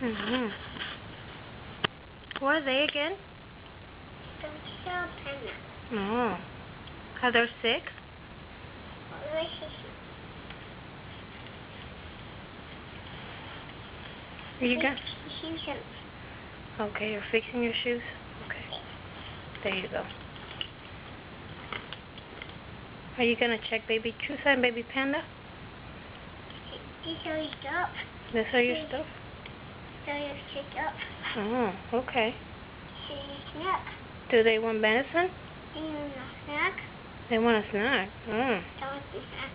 Mhm. What are they again? Oh. Are they sick? Are you gonna? Okay, you're fixing your shoes? Okay. There you go. Are you gonna check baby Chusa and baby Panda? These are your stuff. This are your stuff? These are your stuff. Oh, okay. This is your snack. Do they want medicine? Do you want a snack? They want a snack. Oh. Don't want a snack.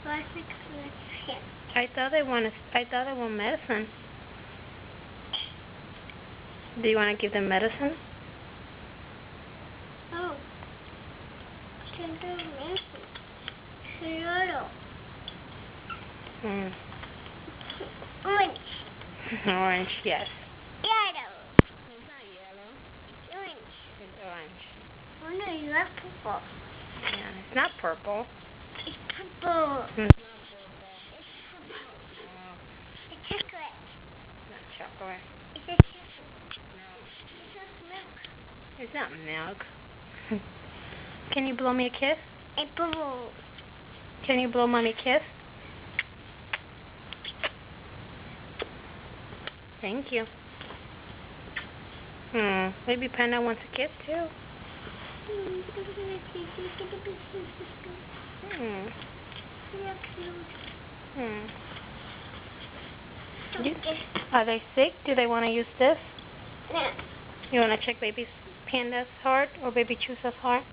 What's the snack? I thought they want medicine. Do you want to give them medicine? Oh. Can do medicine. Yellow. Mm. Orange. Orange, yes. Yellow. It's not yellow. Orange. It's orange. Oh no, you have purple. Yeah, it's not purple. It's purple. It's not It's purple. Oh, It's chocolate. not chocolate. It's a chocolate. No. It's not milk. It's not milk. Can you blow me a kiss? It's purple. Can you blow mommy a kiss? Thank you. Baby Panda wants a kiss too. Are they sick? Do they want to use this? No. You want to check baby Panda's heart or baby Chusa's heart?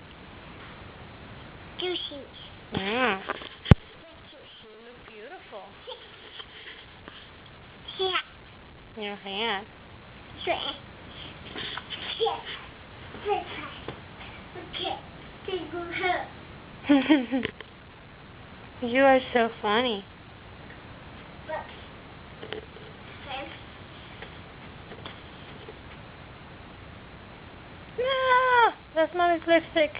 Juicy. Yeah. You look beautiful. Yeah. Your hand. Yeah. Okay. Take her. You are so funny. No, that's mommy's lipstick.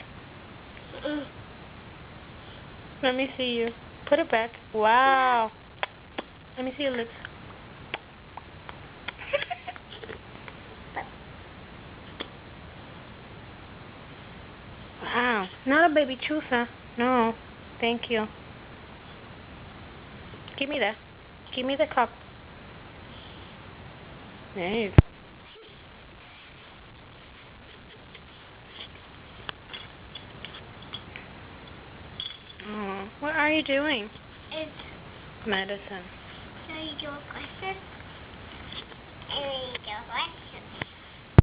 Let me see you. Put it back. Wow. Let me see your lips. Wow. Not a baby Chusa. No. Thank you. Give me that. Give me the cup. There you go. Oh, what are you doing? It's Medicine. so you do a question.